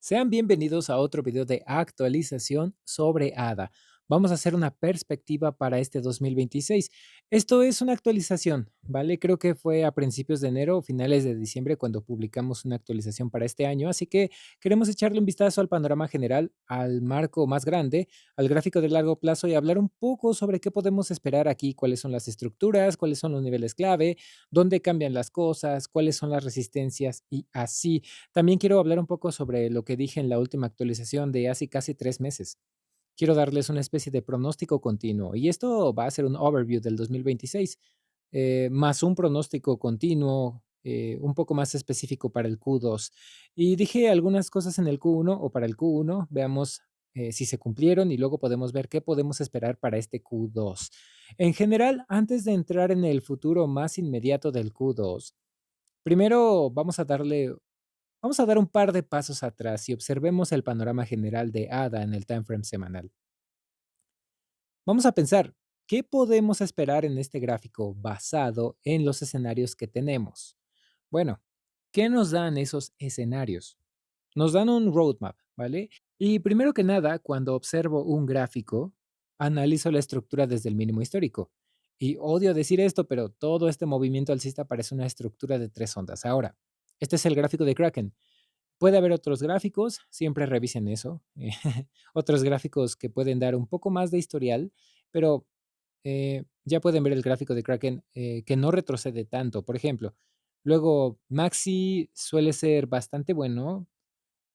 Sean bienvenidos a otro video de actualización sobre ADA. Vamos a hacer una perspectiva para este 2026. Esto es una actualización, ¿vale? Creo que fue a principios de enero o finales de diciembre cuando publicamos una actualización para este año, así que queremos echarle un vistazo al panorama general, al marco más grande, al gráfico de largo plazo y hablar un poco sobre qué podemos esperar aquí, cuáles son las estructuras, cuáles son los niveles clave, dónde cambian las cosas, cuáles son las resistencias y así. También quiero hablar un poco sobre lo que dije en la última actualización de hace casi 3 meses. Quiero darles una especie de pronóstico continuo y esto va a ser un overview del 2026, más un pronóstico continuo, un poco más específico para el Q2. Y dije algunas cosas en el Q1 o para el Q1, veamos si se cumplieron y luego podemos ver qué podemos esperar para este Q2. En general, antes de entrar en el futuro más inmediato del Q2, primero vamos a dar un par de pasos atrás y observemos el panorama general de ADA en el timeframe semanal. Vamos a pensar, ¿qué podemos esperar en este gráfico basado en los escenarios que tenemos? Bueno, ¿qué nos dan esos escenarios? Nos dan un roadmap, ¿vale? Y primero que nada, cuando observo un gráfico, analizo la estructura desde el mínimo histórico. Y odio decir esto, pero todo este movimiento alcista parece una estructura de tres ondas. Ahora, este es el gráfico de Kraken. Puede haber otros gráficos, siempre revisen eso. Otros gráficos que pueden dar un poco más de historial, pero ya pueden ver el gráfico de Kraken que no retrocede tanto. Por ejemplo, luego Maxi suele ser bastante bueno,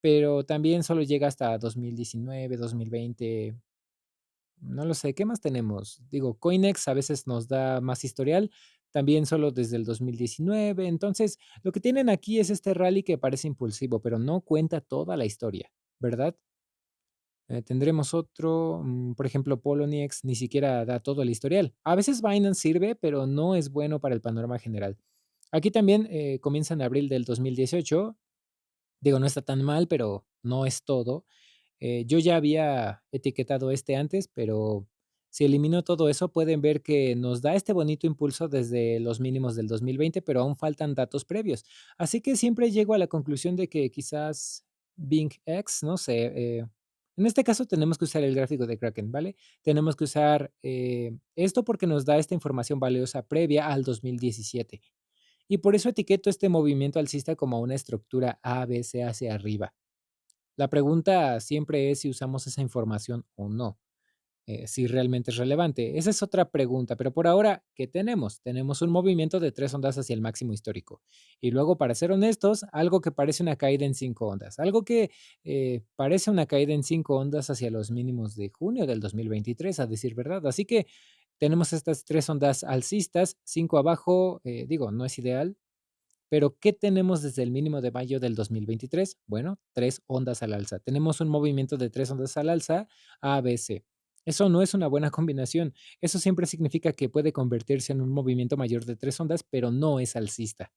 pero también solo llega hasta 2019, 2020. No lo sé, ¿qué más tenemos? Digo, Coinex a veces nos da más historial, también solo desde el 2019. Entonces, lo que tienen aquí es este rally que parece impulsivo, pero no cuenta toda la historia, ¿verdad? Tendremos otro, por ejemplo, Poloniex ni siquiera da todo el historial. A veces Binance sirve, pero no es bueno para el panorama general. Aquí también comienza en abril del 2018. Digo, no está tan mal, pero no es todo. Yo ya había etiquetado este antes, pero si elimino todo eso, pueden ver que nos da este bonito impulso desde los mínimos del 2020, pero aún faltan datos previos. Así que siempre llego a la conclusión de que quizás Bing X, no sé, en este caso tenemos que usar el gráfico de Kraken, ¿vale? Tenemos que usar esto porque nos da esta información valiosa previa al 2017. Y por eso etiqueto este movimiento alcista como una estructura ABC hacia arriba. La pregunta siempre es si usamos esa información o no, si realmente es relevante. Esa es otra pregunta, pero por ahora, ¿qué tenemos? Tenemos un movimiento de tres ondas hacia el máximo histórico. Y luego, para ser honestos, algo que parece una caída en cinco ondas, algo que parece una caída en cinco ondas hacia los mínimos de junio del 2023, a decir verdad. Así que tenemos estas tres ondas alcistas, cinco abajo, digo, no es ideal, pero, ¿qué tenemos desde el mínimo de mayo del 2023? Bueno, 3 ondas al alza. Tenemos un movimiento de 3 ondas al alza, ABC. Eso no es una buena combinación. Eso siempre significa que puede convertirse en un movimiento mayor de 3 ondas, pero no es alcista.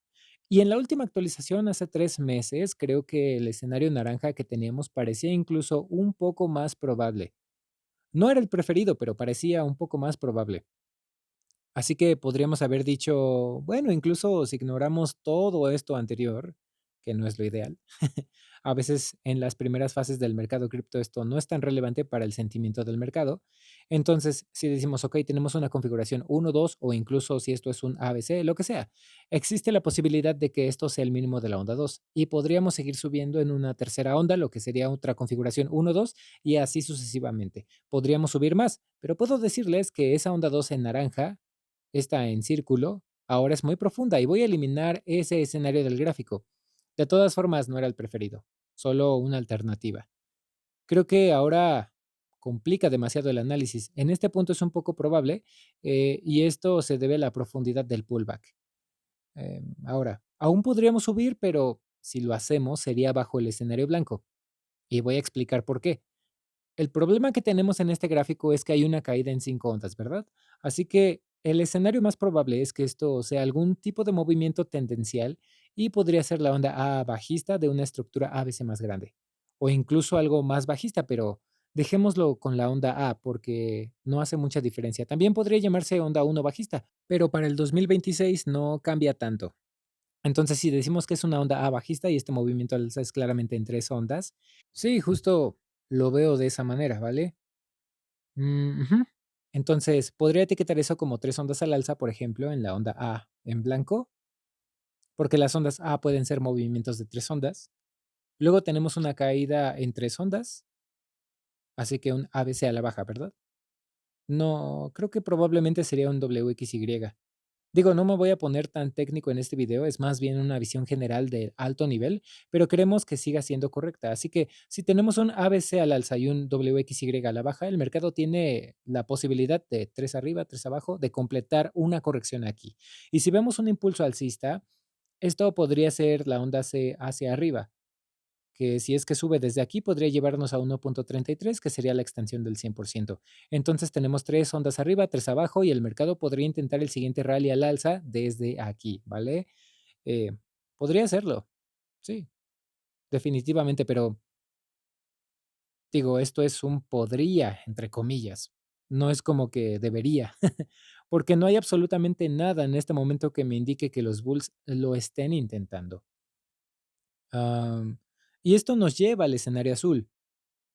Y en la última actualización, hace 3 meses, creo que el escenario naranja que teníamos parecía incluso un poco más probable. No era el preferido, pero parecía un poco más probable. Así que podríamos haber dicho, bueno, incluso si ignoramos todo esto anterior, que no es lo ideal, a veces en las primeras fases del mercado cripto esto no es tan relevante para el sentimiento del mercado. Entonces, si decimos, ok, tenemos una configuración uno 2 o incluso si esto es un ABC, lo que sea, existe la posibilidad de que esto sea el mínimo de la onda 2 y podríamos seguir subiendo en una tercera onda, lo que sería otra configuración uno 2 y así sucesivamente. Podríamos subir más, pero puedo decirles que esa onda 2 en naranja esta en círculo, ahora es muy profunda y voy a eliminar ese escenario del gráfico. De todas formas, no era el preferido, solo una alternativa. Creo que ahora complica demasiado el análisis. En este punto es un poco probable y esto se debe a la profundidad del pullback. Ahora, aún podríamos subir, pero si lo hacemos sería bajo el escenario blanco. Y voy a explicar por qué. El problema que tenemos en este gráfico es que hay una caída en 5 ondas, ¿verdad? Así que el escenario más probable es que esto sea algún tipo de movimiento tendencial y podría ser la onda A bajista de una estructura ABC más grande. O incluso algo más bajista, pero dejémoslo con la onda A porque no hace mucha diferencia. También podría llamarse onda 1 bajista, pero para el 2026 no cambia tanto. Entonces, si decimos que es una onda A bajista y este movimiento al alza es claramente en 3 ondas, sí, justo lo veo de esa manera, ¿vale? Ujú. Entonces, podría etiquetar eso como 3 ondas al alza, por ejemplo, en la onda A en blanco, porque las ondas A pueden ser movimientos de 3 ondas. Luego tenemos una caída en 3 ondas, así que un ABC a la baja, ¿verdad? No, creo que probablemente sería un WXY. Digo, no me voy a poner tan técnico en este video, es más bien una visión general de alto nivel, pero queremos que siga siendo correcta. Así que si tenemos un ABC al alza y un WXY a la baja, el mercado tiene la posibilidad de 3 arriba, 3 abajo, de completar una corrección aquí. Y si vemos un impulso alcista, esto podría ser la onda C hacia arriba, que si es que sube desde aquí podría llevarnos a 1.33, que sería la extensión del 100%. Entonces tenemos 3 ondas arriba, 3 abajo y el mercado podría intentar el siguiente rally al alza desde aquí, ¿vale? Eh, Podría hacerlo, sí, definitivamente, pero digo, esto es un podría, entre comillas. No es como que debería, porque no hay absolutamente nada en este momento que me indique que los Bulls lo estén intentando. Am, y esto nos lleva al escenario azul.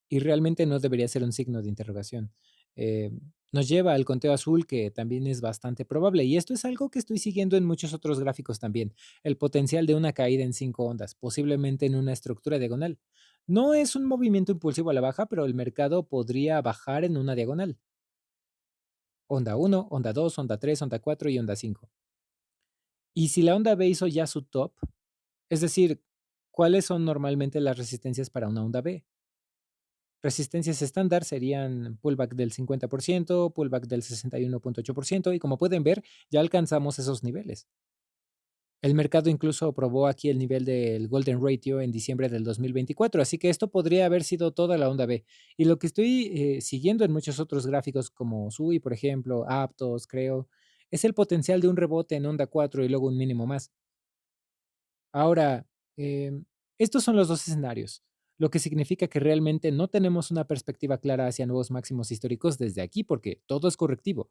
Y realmente no debería ser un signo de interrogación. Eh, Nos lleva al conteo azul, que también es bastante probable. Y esto es algo que estoy siguiendo en muchos otros gráficos también. El potencial de una caída en 5 ondas, posiblemente en una estructura diagonal. No es un movimiento impulsivo a la baja, pero el mercado podría bajar en una diagonal. Onda uno, onda 2, onda 3, onda 4 y onda 5. Y si la onda B hizo ya su top, es decir, ¿cuáles son normalmente las resistencias para una onda B? Resistencias estándar serían pullback del 50%, pullback del 61.8% y como pueden ver, ya alcanzamos esos niveles. El mercado incluso probó aquí el nivel del Golden Ratio en diciembre del 2024, así que esto podría haber sido toda la onda B. Y lo que estoy siguiendo en muchos otros gráficos como SUI, por ejemplo, Aptos, creo, es el potencial de un rebote en onda 4 y luego un mínimo más. Ahora, estos son los dos escenarios, lo que significa que realmente no tenemos una perspectiva clara hacia nuevos máximos históricos desde aquí, porque todo es correctivo,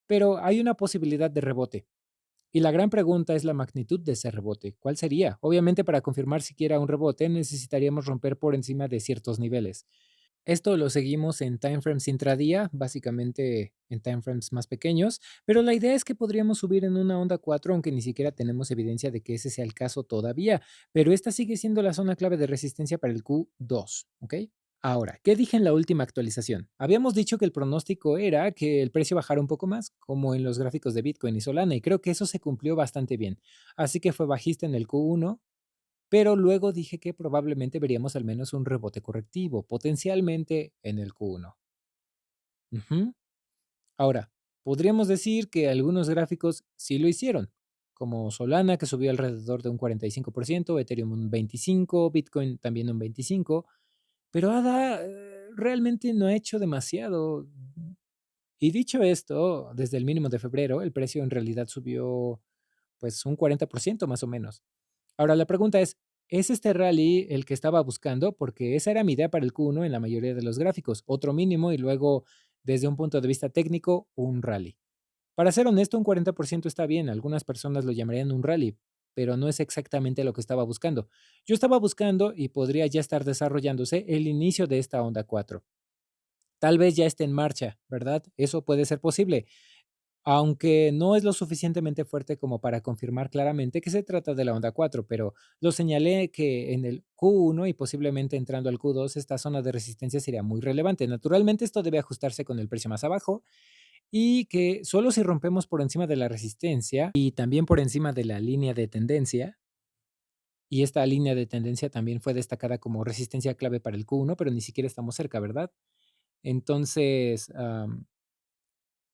pero hay una posibilidad de rebote. Y la gran pregunta es la magnitud de ese rebote. ¿Cuál sería? Obviamente, para confirmar siquiera un rebote, necesitaríamos romper por encima de ciertos niveles. Esto lo seguimos en timeframes intradía, básicamente en timeframes más pequeños, pero la idea es que podríamos subir en una onda 4, aunque ni siquiera tenemos evidencia de que ese sea el caso todavía, pero esta sigue siendo la zona clave de resistencia para el Q2, ¿ok? Ahora, ¿qué dije en la última actualización? Habíamos dicho que el pronóstico era que el precio bajara un poco más, como en los gráficos de Bitcoin y Solana, y creo que eso se cumplió bastante bien. Así que fue bajista en el Q1, pero luego dije que probablemente veríamos al menos un rebote correctivo, potencialmente en el Q1. Ujú. Ahora, podríamos decir que algunos gráficos sí lo hicieron, como Solana, que subió alrededor de un 45%, Ethereum un 25%, Bitcoin también un 25%, pero ADA realmente no ha hecho demasiado. Y dicho esto, desde el mínimo de febrero, el precio en realidad subió pues un 40% más o menos. Ahora la pregunta ¿es este rally el que estaba buscando? Porque esa era mi idea para el Q1 en la mayoría de los gráficos, otro mínimo y luego, desde un punto de vista técnico, un rally. Para ser honesto, un 40% está bien, algunas personas lo llamarían un rally, pero no es exactamente lo que estaba buscando. Yo estaba buscando y podría ya estar desarrollándose el inicio de esta onda 4. Tal vez ya esté en marcha, ¿verdad? Eso puede ser posible, aunque no es lo suficientemente fuerte como para confirmar claramente que se trata de la onda 4, pero lo señalé que en el Q1 y posiblemente entrando al Q2 esta zona de resistencia sería muy relevante. Naturalmente esto debe ajustarse con el precio más abajo y que solo si rompemos por encima de la resistencia y también por encima de la línea de tendencia, y esta línea de tendencia también fue destacada como resistencia clave para el Q1, pero ni siquiera estamos cerca, ¿verdad? Entonces,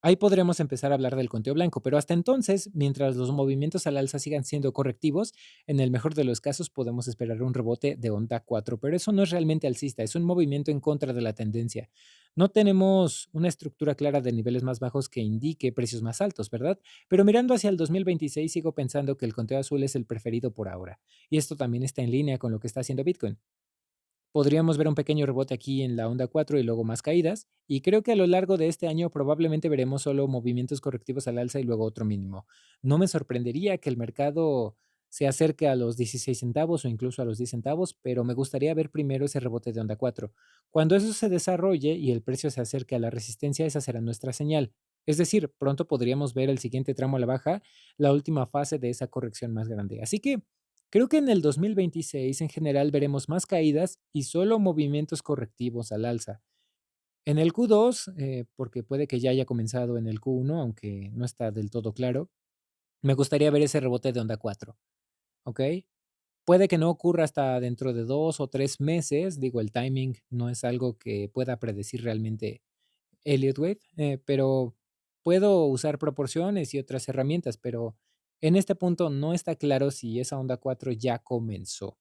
ahí podremos empezar a hablar del conteo blanco, pero hasta entonces, mientras los movimientos al alza sigan siendo correctivos, en el mejor de los casos podemos esperar un rebote de onda 4, pero eso no es realmente alcista, es un movimiento en contra de la tendencia. No tenemos una estructura clara de niveles más bajos que indique precios más altos, ¿verdad? Pero mirando hacia el 2026 sigo pensando que el conteo azul es el preferido por ahora, y esto también está en línea con lo que está haciendo Bitcoin. Podríamos ver un pequeño rebote aquí en la onda 4 y luego más caídas, y creo que a lo largo de este año probablemente veremos solo movimientos correctivos al alza y luego otro mínimo. No me sorprendería que el mercado se acerque a los 16 centavos o incluso a los 10 centavos, pero me gustaría ver primero ese rebote de onda 4. Cuando eso se desarrolle y el precio se acerque a la resistencia, esa será nuestra señal. Es decir, pronto podríamos ver el siguiente tramo a la baja, la última fase de esa corrección más grande. Así que creo que en el 2026 en general veremos más caídas y solo movimientos correctivos al alza. En el Q2, porque puede que ya haya comenzado en el Q1, aunque no está del todo claro, me gustaría ver ese rebote de onda 4, ¿ok? Puede que no ocurra hasta dentro de 2 o 3 meses, digo, el timing no es algo que pueda predecir realmente Elliott Wave, pero puedo usar proporciones y otras herramientas, pero en este punto no está claro si esa onda 4 ya comenzó.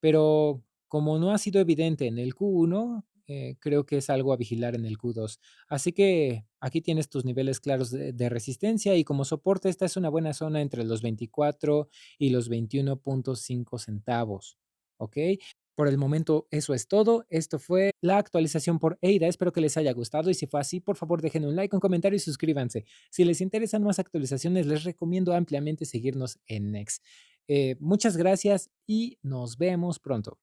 Pero como no ha sido evidente en el Q1, creo que es algo a vigilar en el Q2. Así que aquí tienes tus niveles claros de resistencia y como soporte esta es una buena zona entre los 24 y los 21.5 centavos. ¿Ok? Por el momento eso es todo. Esto fue la actualización por EIDA. Espero que les haya gustado y si fue así, por favor dejen un like, un comentario y suscríbanse. Si les interesan más actualizaciones, les recomiendo ampliamente seguirnos en Next. Muchas gracias y nos vemos pronto.